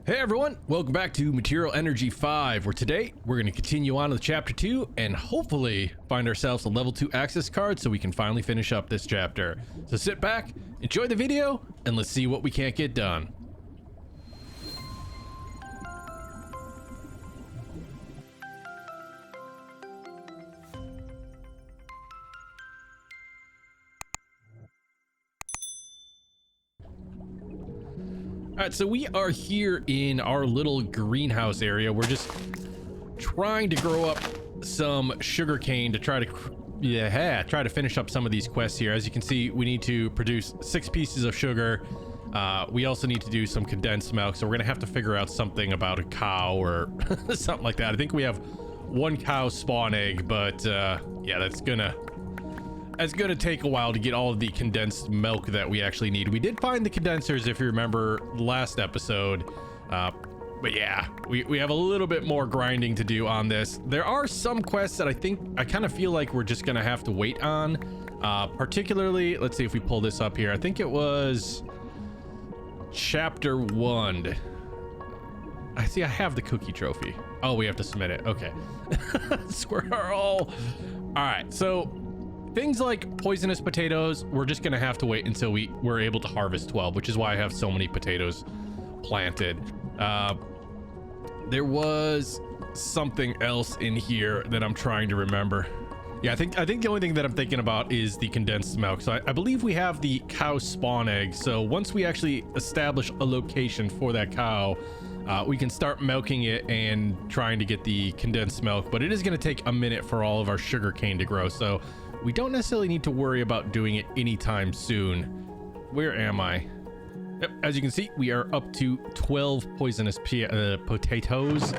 Hey everyone, welcome back to Material Energy 5, where today we're going to continue on with chapter 2 and hopefully find ourselves a level 2 access card so we can finally finish up this chapter. So sit back, enjoy the video, and let's see what we can't get done. All right, so we are here in our little greenhouse area. We're just trying to grow up some sugarcane to try to finish up some of these quests here. As you can see, we need to produce 6 pieces of sugar. We also need to do some condensed milk, so we're gonna have to figure out something about a cow or something like that. I think we have 1 cow spawn egg, but yeah, that's gonna take a while to get all of the condensed milk that we actually need. We did find the condensers, if you remember last episode, but yeah, we have a little bit more grinding to do on this. There are some quests that I kind of feel like we're just gonna have to wait on, particularly, let's see if we pull this up here. I think it was chapter 1. I have the cookie trophy. Oh, we have to submit it. Okay. Squirrel. All right, so things like poisonous potatoes, we're just gonna have to wait until we're able to harvest 12, which is why I have so many potatoes planted. There was something else in here that I'm trying to remember. Yeah, I think the only thing that I'm thinking about is the condensed milk. So I believe we have the cow spawn egg. So once we actually establish a location for that cow, we can start milking it and trying to get the condensed milk, but it is going to take a minute for all of our sugar cane to grow. So we don't necessarily need to worry about doing it anytime soon. Where am I? Yep, as you can see, we are up to 12 poisonous potatoes.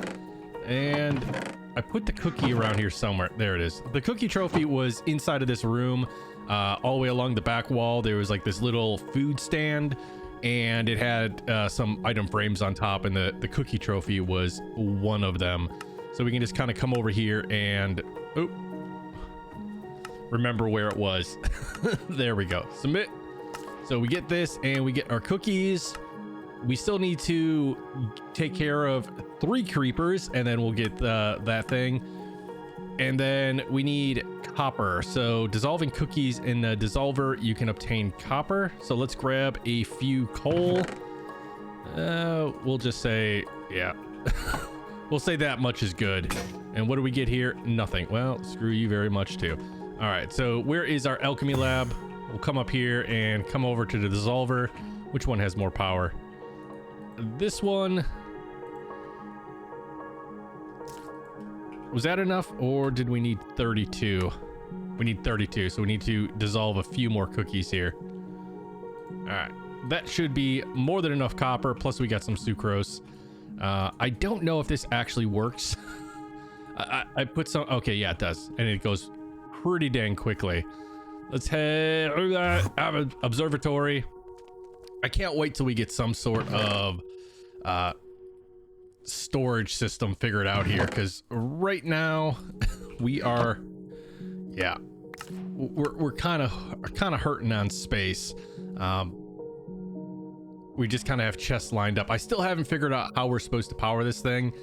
And I put the cookie around here somewhere. There it is. The cookie trophy was inside of this room. All the way along the back wall, there was like this little food stand. And it had some item frames on top. And the cookie trophy was one of them. So we can just kind of come over here and... Oh, remember where it was. There we go. Submit. So we get this and we get our cookies. We still need to take care of 3 creepers and then we'll get that thing. And then we need copper. So dissolving cookies in the dissolver, you can obtain copper. So let's grab a few coal. We'll just say, yeah. We'll say that much is good. And what do we get here? Nothing. Well, screw you very much too. All right, so where is our alchemy lab? We'll come up here and come over to the dissolver. Which one has more power? This one. Was that enough, or did we need 32? We need 32, so we need to dissolve a few more cookies here. All right, that should be more than enough copper, plus we got some sucrose. I don't know if this actually works. I put some, okay, yeah, it does, and it goes pretty dang quickly. Let's head have an observatory. I can't wait till we get some sort of storage system figured out here, because right now we are, yeah, we're kind of hurting on space. We just kind of have chests lined up. I still haven't figured out how we're supposed to power this thing.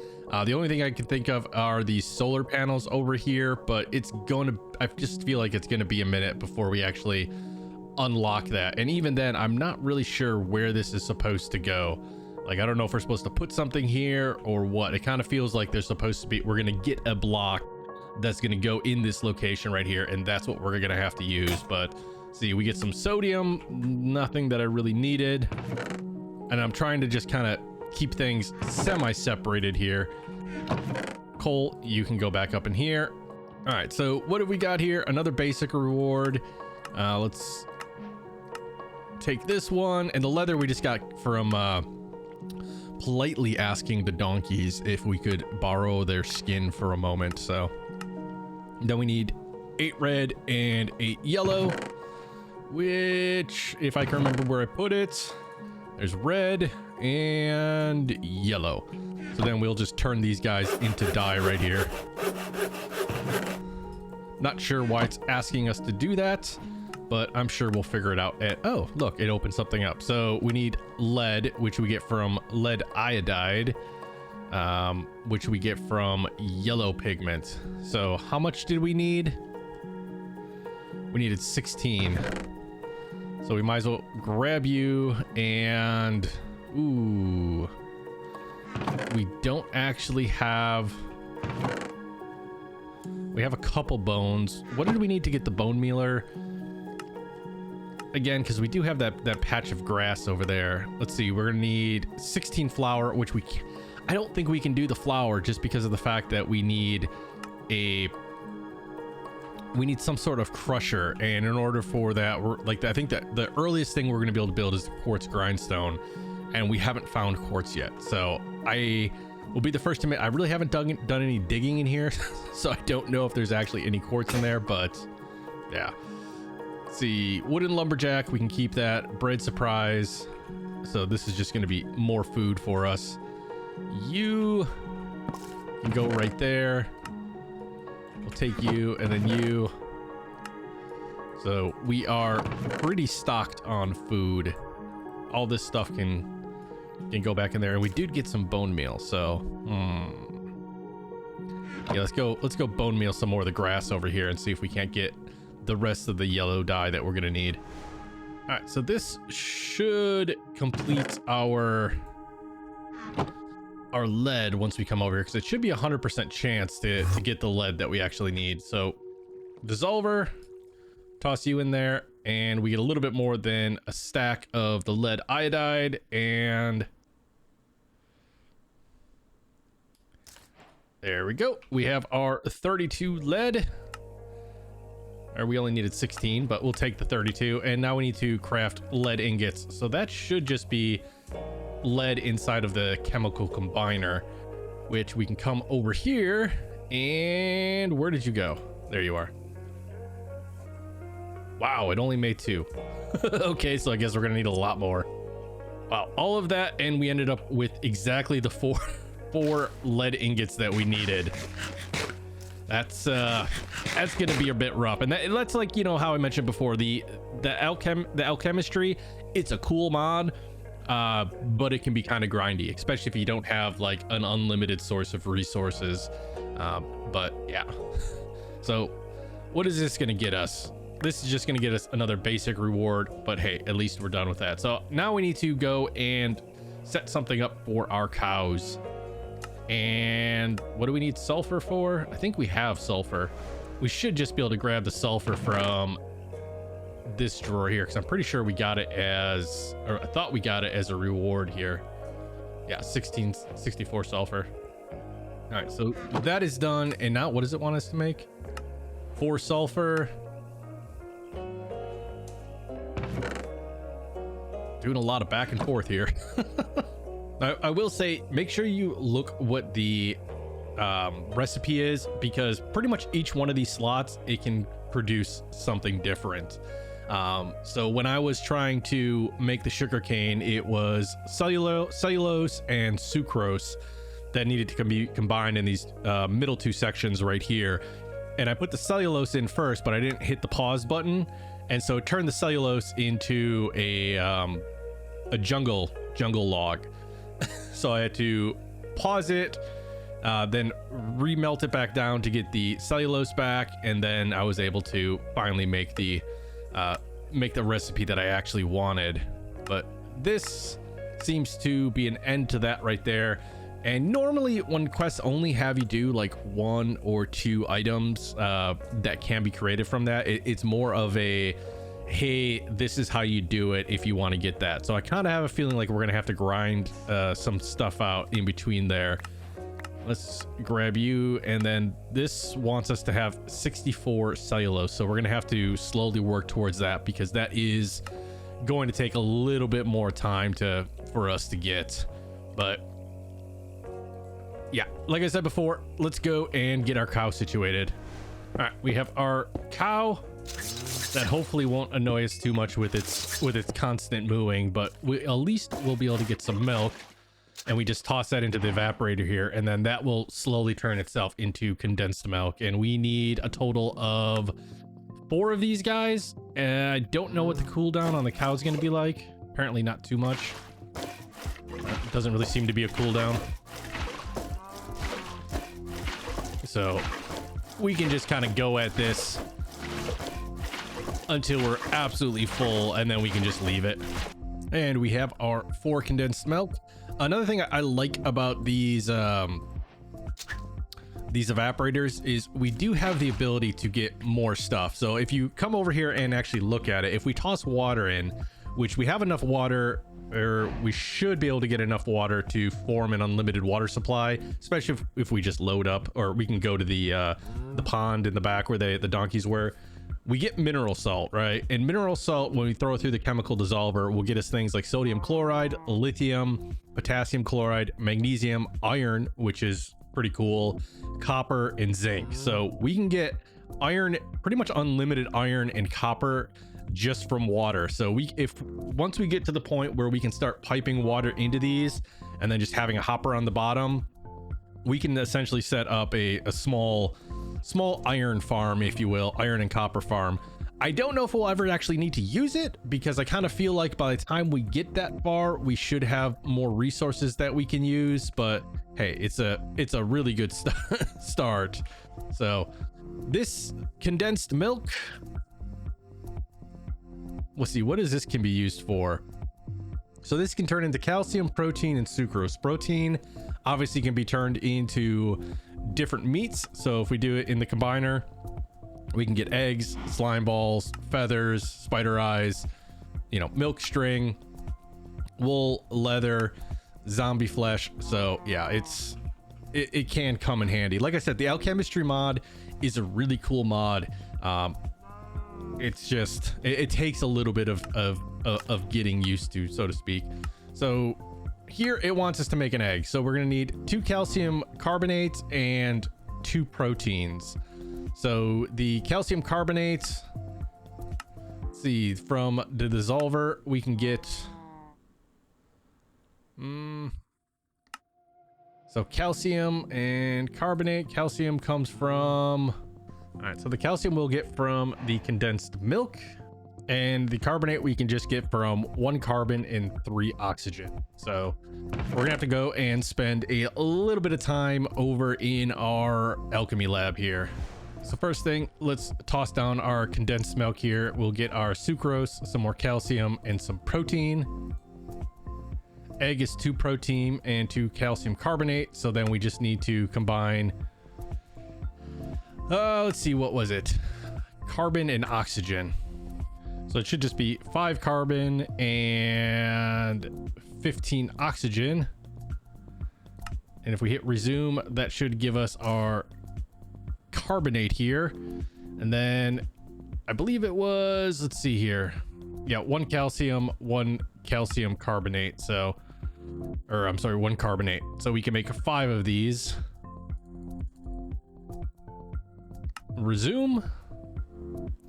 The only thing I can think of are these solar panels over here, but I just feel like it's going to be a minute before we actually unlock that. And even then, I'm not really sure where this is supposed to go. Like, I don't know if we're supposed to put something here or what. It kind of feels like there's supposed to be, we're going to get a block that's going to go in this location right here. And that's what we're going to have to use. But see, we get some sodium, nothing that I really needed. And I'm trying to just kind of keep things semi-separated here. Coal, you can go back up in here. All right, so what have we got here? Another basic reward. Let's take this one. And the leather we just got from politely asking the donkeys if we could borrow their skin for a moment. So then we need 8 red and 8 yellow, which, if I can remember where I put it, there's red and yellow. So then we'll just turn these guys into dye right here. Not sure why it's asking us to do that, but I'm sure we'll figure it out. Oh, look, it opened something up. So we need lead, which we get from lead iodide, which we get from yellow pigment. So how much did we need? We needed 16. So we might as well grab you and... Ooh. We don't actually have... We have a couple bones. What did we need to get the bone mealer? Again, because we do have that patch of grass over there. Let's see, we're gonna need 16 flour, which we can't, I don't think we can do the flour just because of the fact that we need some sort of crusher, and in order for that, we're like, I think that the earliest thing we're gonna be able to build is the quartz grindstone, and we haven't found quartz yet. So I will be the first to admit I really haven't done any digging in here, so I don't know if there's actually any quartz in there, but yeah. Let's see, wooden lumberjack, we can keep that. Bread surprise, so this is just going to be more food for us. You can go right there. We'll take you, and then you. So we are pretty stocked on food. All this stuff can go back in there, and we did get some bone meal, so yeah, let's go bone meal some more of the grass over here and see if we can't get the rest of the yellow dye that we're gonna need. All right, so this should complete our lead once we come over here, because it should be 100% chance to get the lead that we actually need. So dissolver, toss you in there, and we get a little bit more than a stack of the lead iodide, and there we go. We have our 32 lead. Or we only needed 16, but we'll take the 32. And now we need to craft lead ingots. So that should just be lead inside of the chemical combiner, which we can come over here. And where did you go? There you are. Wow, it only made 2. Okay, so I guess we're gonna need a lot more. Wow, all of that, and we ended up with exactly the four lead ingots that we needed. That's gonna be a bit rough, and that's like, you know, how I mentioned before, the alchemistry, it's a cool mod, but it can be kind of grindy, especially if you don't have like an unlimited source of resources. But yeah, so what is this gonna get us? This is just gonna get us another basic reward, but hey, at least we're done with that. So now we need to go and set something up for our cows. And what do we need sulfur for? I think we have sulfur. We should just be able to grab the sulfur from this drawer here, because I'm pretty sure we got it as, or I thought we got it as a reward here. Yeah, 64 sulfur. All right, so that is done. And now what does it want us to make? 4 sulfur. Doing a lot of back and forth here. I will say, make sure you look what the recipe is, because pretty much each one of these slots, it can produce something different. So when I was trying to make the sugarcane, it was cellulose and sucrose that needed to be combined in these middle 2 sections right here. And I put the cellulose in first, but I didn't hit the pause button, and so it turned the cellulose into a jungle log. So I had to pause it, then remelt it back down to get the cellulose back, and then I was able to finally make the recipe that I actually wanted. But this seems to be an end to that right there. And normally when quests only have you do like 1 or 2 items that can be created from that, it's more of a, hey, this is how you do it if you want to get that. So I kind of have a feeling like we're gonna have to grind some stuff out in between there. Let's grab you, and then this wants us to have 64 cellulose, so we're gonna have to slowly work towards that, because that is going to take a little bit more time for us to get. But yeah, like I said before, let's go and get our cow situated. All right, we have our cow that hopefully won't annoy us too much with its constant mooing, but we at least will be able to get some milk, and we just toss that into the evaporator here, and then that will slowly turn itself into condensed milk. And we need a total of 4 of these guys, and I don't know what the cooldown on the cow is going to be like. Apparently not too much. It doesn't really seem to be a cooldown. So we can just kind of go at this until we're absolutely full, and then we can just leave it. And we have our 4 condensed milk. Another thing I like about these evaporators is we do have the ability to get more stuff. So if you come over here and actually look at it, if we toss water in, which we have enough water, or we should be able to get enough water to form an unlimited water supply, especially if we just load up, or we can go to the pond in the back where the donkeys were. We get mineral salt, right? And mineral salt, when we throw it through the chemical dissolver, will get us things like sodium chloride, lithium, potassium chloride, magnesium, iron, which is pretty cool, copper, and zinc. So we can get iron, pretty much unlimited iron and copper just from water. So once we get to the point where we can start piping water into these and then just having a hopper on the bottom, we can essentially set up a small iron farm, if you will, iron and copper farm. I don't know if we'll ever actually need to use it, because I kind of feel like by the time we get that far, we should have more resources that we can use. But hey, it's a really good start. So this condensed milk, let's see, what is this can be used for? So this can turn into calcium, protein, and sucrose. Protein obviously can be turned into different meats. So if we do it in the combiner, we can get eggs, slime balls, feathers, spider eyes, milk string, wool, leather, zombie flesh. So yeah, it can come in handy. Like I said, the alchemistry mod is a really cool mod. It's just it takes a little bit of getting used to, so to speak. So here it wants us to make an egg, so we're gonna need 2 calcium carbonates and 2 proteins. So the calcium carbonates, let's see, from the dissolver we can get so calcium and carbonate. Calcium comes from, all right, so the calcium we'll get from the condensed milk, and the carbonate we can just get from 1 carbon and 3 oxygen. So we're gonna have to go and spend a little bit of time over in our alchemy lab here. So first thing, let's toss down our condensed milk here. We'll get our sucrose, some more calcium, and some protein. Egg is 2 protein and 2 calcium carbonate. So then we just need to combine, let's see, what was it? Carbon and oxygen. So it should just be 5 carbon and 15 oxygen. And if we hit resume, that should give us our carbonate here. And then I believe it was, let's see here. Yeah, 1 calcium, 1 calcium carbonate. So, or I'm sorry, 1 carbonate. So we can make 5 of these. Resume.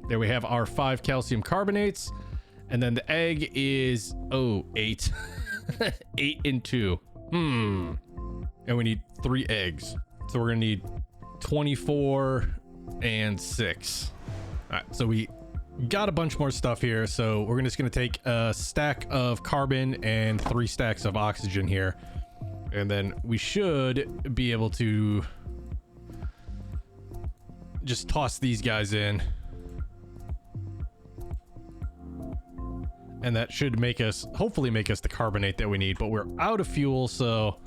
There we have our 5 calcium carbonates. And then the egg is 8. 8 and 2. And we need 3 eggs. So we're gonna need 24 and 6. All right, so we got a bunch more stuff here. So we're just gonna take a stack of carbon and 3 stacks of oxygen here, and then we should be able to just toss these guys in, and that should make us, hopefully make us the carbonate that we need. But we're out of fuel, so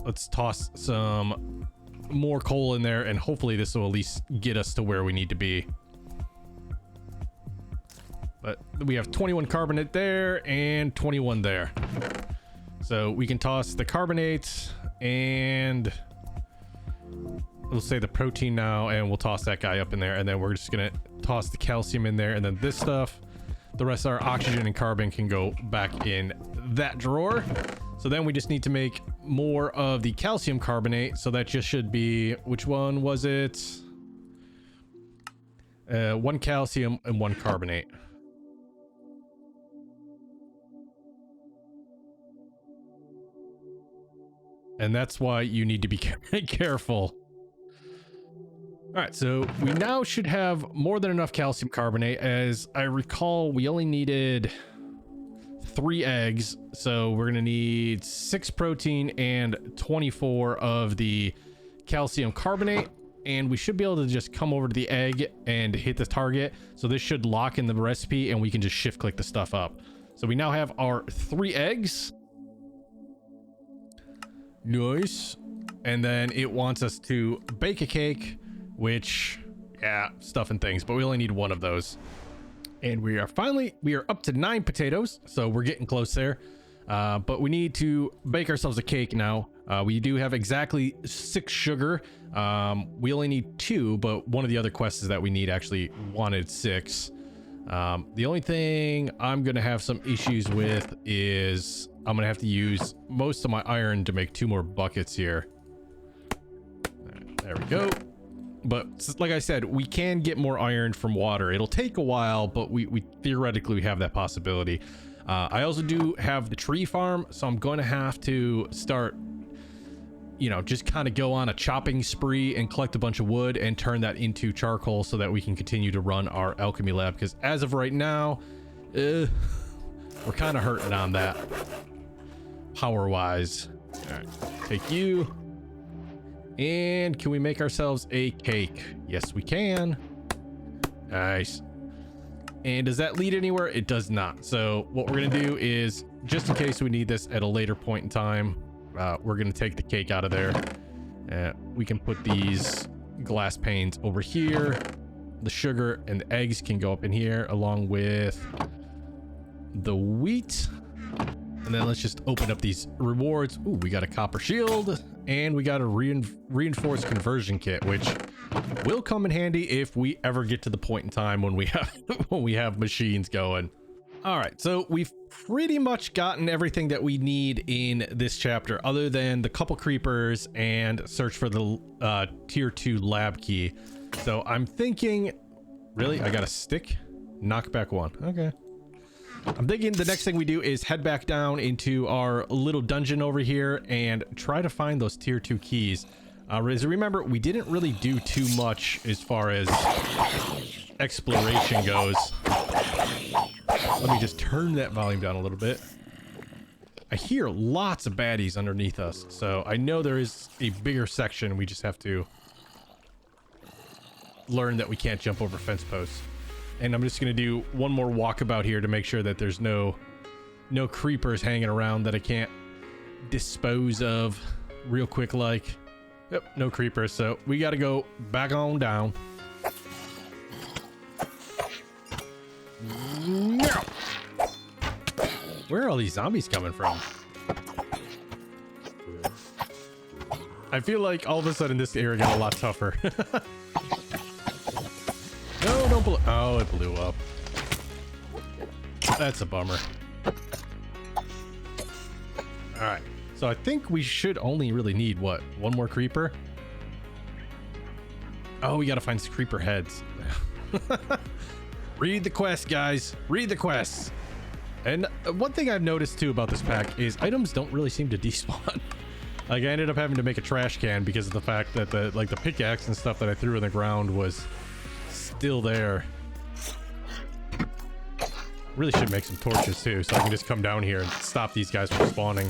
let's toss some more coal in there, and hopefully this will at least get us to where we need to be. But we have 21 carbonate there and 21 there, so we can toss the carbonate, and we'll say the protein now, and we'll toss that guy up in there, and then we're just gonna toss the calcium in there, and then this stuff, the rest of our oxygen and carbon, can go back in that drawer. So then we just need to make more of the calcium carbonate. So that just should be, which one was it? 1 calcium and 1 carbonate. And that's why you need to be careful. All right, so we now should have more than enough calcium carbonate. As I recall, we only needed 3 eggs, so we're gonna need 6 protein and 24 of the calcium carbonate, and we should be able to just come over to the egg and hit the target. So this should lock in the recipe and we can just shift click the stuff up. So we now have our 3 eggs. Nice. And then it wants us to bake a cake, which, yeah, stuff and things, but we only need 1 of those. And we are up to 9 potatoes, so we're getting close there. But we need to bake ourselves a cake now. We do have exactly 6 sugar. We only need 2, but one of the other quests that we need actually wanted 6. The only thing I'm gonna have some issues with is I'm gonna have to use most of my iron to make 2 more buckets here. There we go. But like I said, we can get more iron from water. It'll take a while, but we theoretically have that possibility. I also do have the tree farm, so I'm going to have to start, you know, just kind of go on a chopping spree and collect a bunch of wood and turn that into charcoal so that we can continue to run our alchemy lab. Because as of right now, we're kind of hurting on that power-wise. All right, take you. And can we make ourselves a cake? Yes, we can. Nice. And does that lead anywhere? It does not. So what we're gonna do is, just in case we need this at a later point in time, we're gonna take the cake out of there. We can put these glass panes over here. The sugar and the eggs can go up in here along with the wheat. And then let's just open up these rewards. Ooh, we got a copper shield and we got a reinforced conversion kit, which will come in handy if we ever get to the point in time when we have machines going. All right, so we've pretty much gotten everything that we need in this chapter, other than the couple creepers and search for the tier 2 lab key. So I'm thinking, really, I got a stick? Knock back 1. Okay. I'm thinking the next thing we do is head back down into our little dungeon over here and try to find those tier 2 keys. As you remember, we didn't really do too much as far as exploration goes. Let me just turn that volume down a little bit. I hear lots of baddies underneath us, so I know there is a bigger section. We just have to learn that we can't jump over fence posts. And I'm just gonna do one more walkabout here to make sure that there's no creepers hanging around that I can't dispose of real quick like. Yep, no creepers, so we gotta go back on down. No! Where are all these zombies coming from? I feel like all of a sudden this area got a lot tougher. No, don't blow. Oh, it blew up. That's a bummer. All right. So I think we should only really need, what, 1 more creeper? Oh, we got to find some creeper heads. Read the quest, guys. Read the quests. And one thing I've noticed, too, about this pack is items don't really seem to despawn. Like, I ended up having to make a trash can because of the fact that the pickaxe and stuff that I threw in the ground was still there. Really should make some torches too, so I can just come down here and stop these guys from spawning.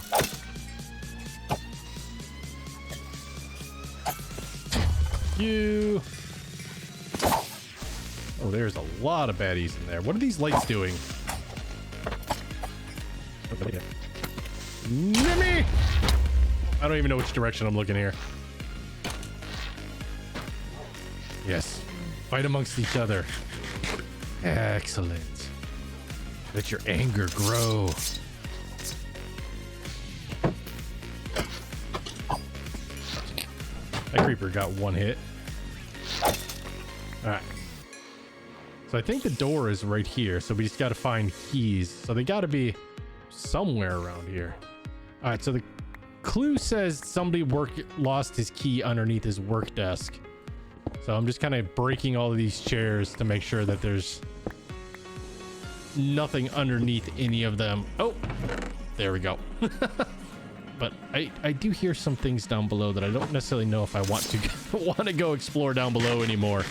You. Oh, there's a lot of baddies in there. What are these lights doing? Nimmy! I don't even know which direction I'm looking here. Yes. Fight amongst each other. Excellent. Let your anger grow. That creeper got 1 hit. All right. So I think the door is right here. So we just got to find keys. So they got to be somewhere around here. All right. So the clue says somebody lost his key underneath his work desk. So I'm just kind of breaking all of these chairs to make sure that there's nothing underneath any of them. Oh, there we go. But but I do hear some things down below that I don't necessarily know if I want to go explore down below anymore.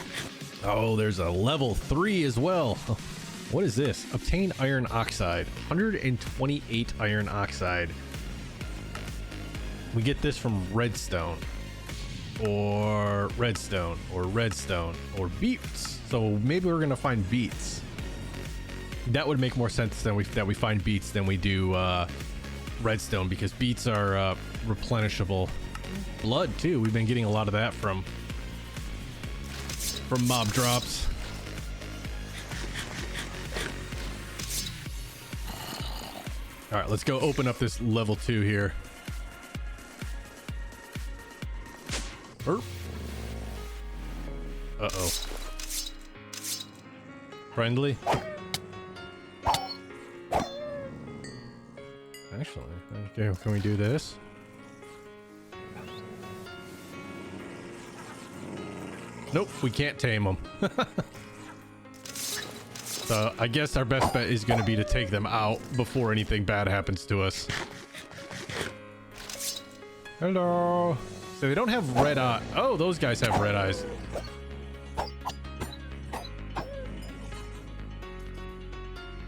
Oh, there's a level 3 as well. What is this? Obtain iron oxide. 128 iron oxide. We get this from redstone or redstone or beets. So maybe we're gonna find beets. That would make more sense than that we find beets than we do redstone, because beets are replenishable. Blood too. We've been getting a lot of that from mob drops. All right, let's go open up this level 2 here. Uh-oh. Friendly? Actually, okay, can we do this? Nope, we can't tame them. So I guess our best bet is going to be to take them out before anything bad happens to us. Hello. So they don't have red eye. Oh, those guys have red eyes.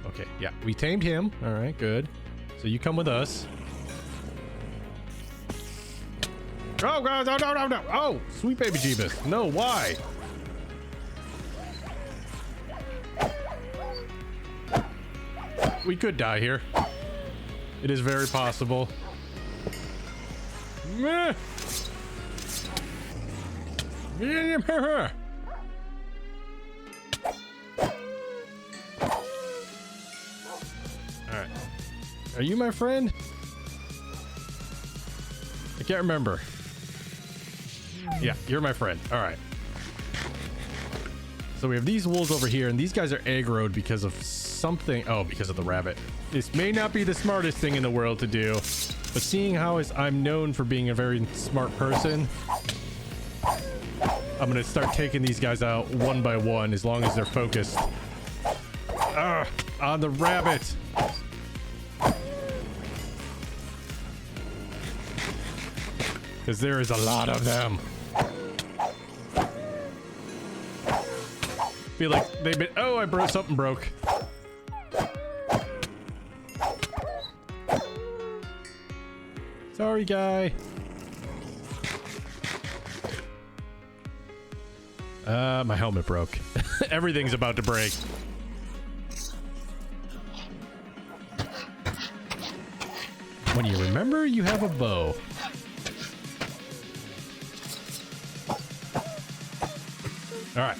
Okay, yeah, we tamed him. All right, good. So you come with us. Oh, God, no. Oh, sweet baby Jeebus. No, why? We could die here. It is very possible. Meh. Alright. Are you my friend? I can't remember. Yeah, you're my friend. Alright. So we have these wolves over here, and these guys are aggroed because of something. Oh, because of the rabbit. This may not be the smartest thing in the world to do, but seeing how I'm known for being a very smart person, I'm gonna start taking these guys out one by one as long as they're focused. On the rabbit. Because there is a lot of them. Feel like they've been. Oh, I broke something. Broke. Sorry, guy. My helmet broke. Everything's about to break. When you remember you have a bow. All right.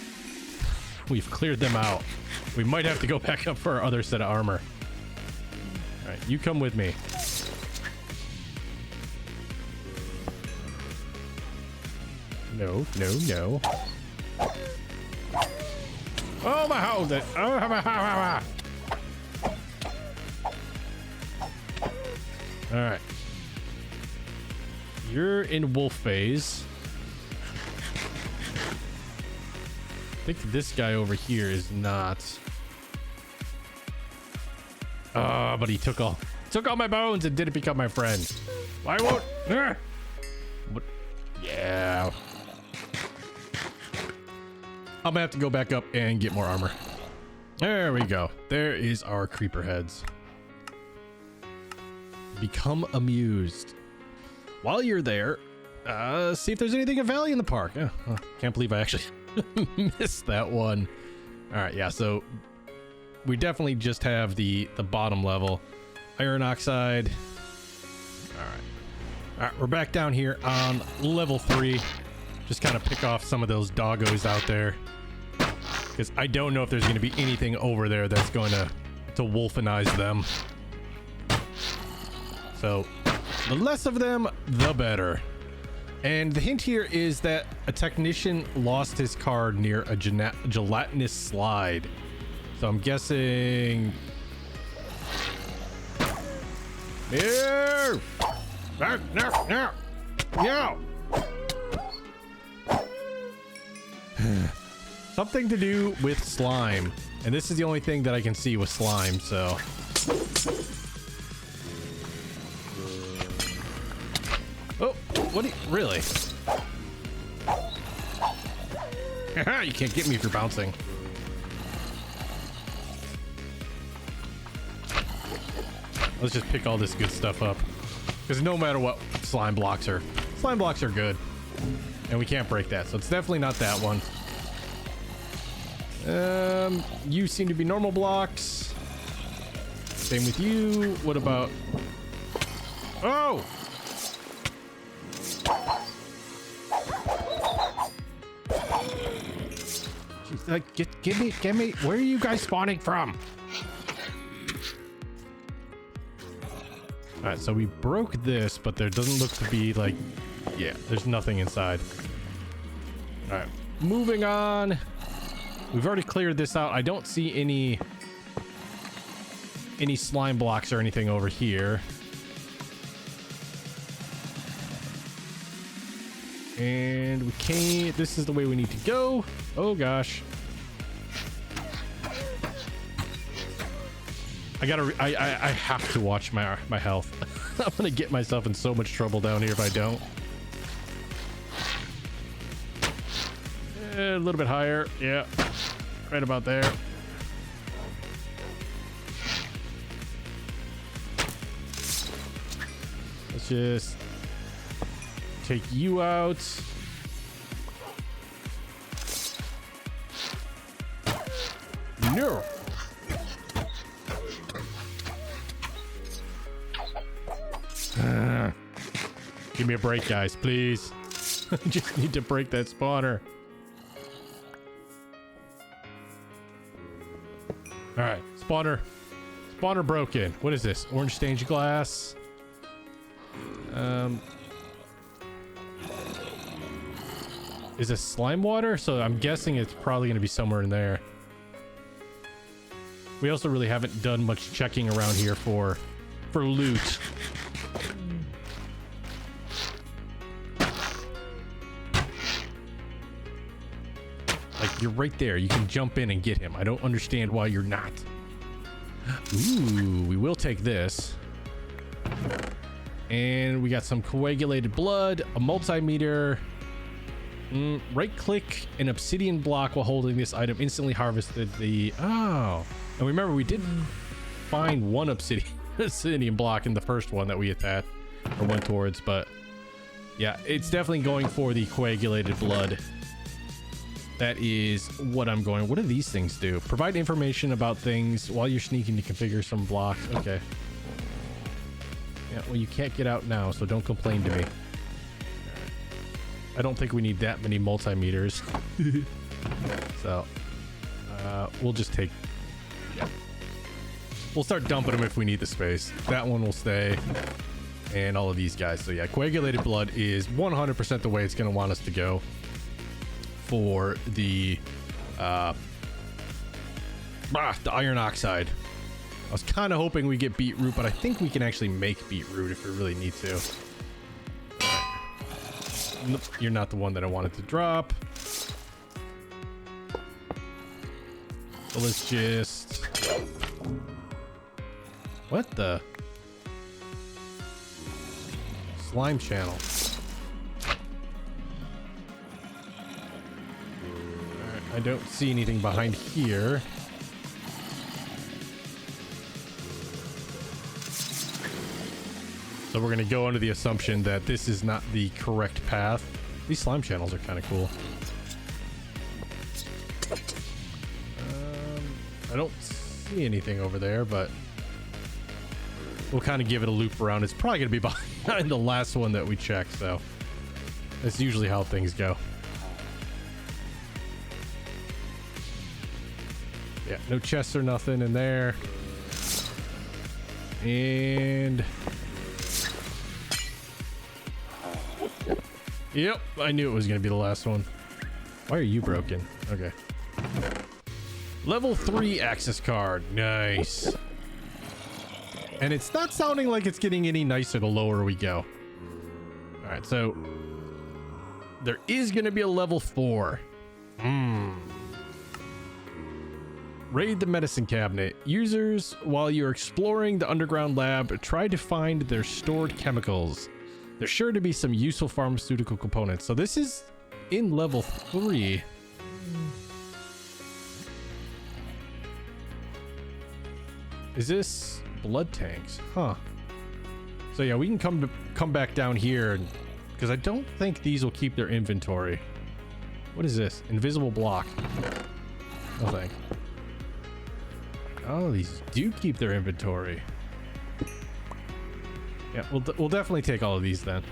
We've cleared them out. We might have to go back up for our other set of armor. All right, you come with me. No. Oh, my house! All right. You're in wolf phase. I think this guy over here is not. But he took all my bones and didn't become my friend. Why won't? What? Yeah. I'm gonna have to go back up and get more armor. There we go. There is our creeper heads. Become amused. While you're there, see if there's anything of value in the park. Oh, can't believe I actually missed that one. All right, yeah, so we definitely just have the bottom level. Iron oxide. All right, we're back down here on level 3. Just kind of pick off some of those doggos out there, because I don't know if there's going to be anything over there that's going to wolfenize them. So the less of them, the better. And the hint here is that a technician lost his card near a gelatinous slide. So I'm guessing... No! No! Something to do with slime. And this is the only thing that I can see with slime, so... What do you, really? You can't get me if you're bouncing. Let's just pick all this good stuff up. Because no matter what, slime blocks are good. And we can't break that, so it's definitely not that one. You seem to be normal blocks. Same with you. What about... Oh! Jeez, like, get me. Where are you guys spawning from? All right, so we broke this, but there doesn't look to be like, yeah, there's nothing inside. All right, moving on. We've already cleared this out. I don't see any slime blocks or anything over here. And we can't, this is the way we need to go. Oh gosh. I have to watch my health. I'm gonna get myself in so much trouble down here if I don't. A little bit higher. Yeah. Right about there. Let's just take you out. No. Give me a break, guys, please. I just need to break that spawner. All right, spawner broken. What is this? Orange stained glass. Is this slime water? So I'm guessing it's probably going to be somewhere in there. We also really haven't done much checking around here for loot. Like, you're right there. You can jump in and get him. I don't understand why you're not. Ooh, we will take this. And we got some coagulated blood, a multimeter. Right click an obsidian block while holding this item instantly harvested the... Oh. And remember, we did find one obsidian block in the first one that we attacked or went towards, but yeah, it's definitely going for the coagulated blood. That is what I'm going. What do these things do? Provide information about things while you're sneaking to configure some blocks. Okay. Yeah, well, you can't get out now, so don't complain to me. I don't think we need that many multimeters. So, we'll just take... Yeah. We'll start dumping them if we need the space. That one will stay. And all of these guys. So yeah, coagulated blood is 100% the way it's going to want us to go. For the iron oxide. I was kind of hoping we get beetroot, but I think we can actually make beetroot if we really need to. Right. Nope, you're not the one that I wanted to drop. So let's just... What the? Slime channel. I don't see anything behind here. So we're going to go under the assumption that this is not the correct path. These slime channels are kind of cool. I don't see anything over there, but we'll kind of give it a loop around. It's probably going to be behind the last one that we checked, so that's usually how things go. Yeah, no chests or nothing in there. And... Yep, I knew it was going to be the last one. Why are you broken? Okay. Level 3 access card. Nice. And it's not sounding like it's getting any nicer the lower we go. All right, so... There is going to be a level 4. Raid the medicine cabinet. Users, while you're exploring the underground lab, try to find their stored chemicals. There's sure to be some useful pharmaceutical components. So this is in level 3. Is this blood tanks? Huh. So yeah, we can come back down here because I don't think these will keep their inventory. What is this? Invisible block. No thank. Oh, these do keep their inventory. Yeah, we'll definitely take all of these then.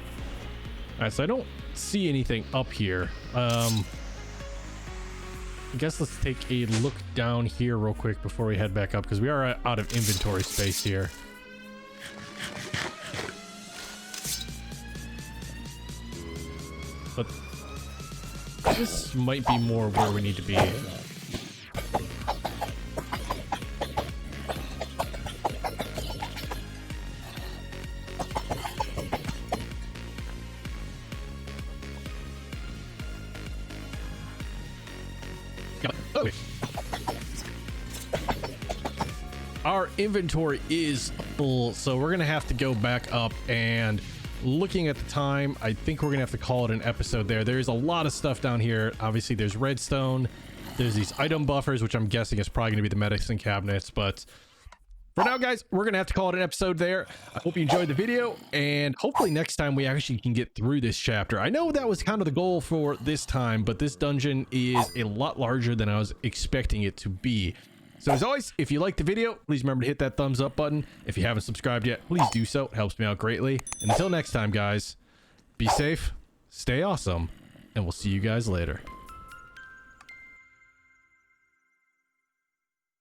All right, so I don't see anything up here. I guess let's take a look down here real quick before we head back up because we are out of inventory space here. But this might be more where we need to be. Our inventory is full, so we're gonna have to go back up, and looking at the time, I think we're gonna have to call it an episode there. There's a lot of stuff down here. Obviously there's redstone, there's these item buffers, which I'm guessing is probably gonna be the medicine cabinets, but for now, guys, we're gonna have to call it an episode there. I hope you enjoyed the video, and hopefully next time we actually can get through this chapter. I know that was kind of the goal for this time, but this dungeon is a lot larger than I was expecting it to be. So as always, if you liked the video, please remember to hit that thumbs up button. If you haven't subscribed yet, please do so. It helps me out greatly. And until next time, guys, be safe, stay awesome, and we'll see you guys later.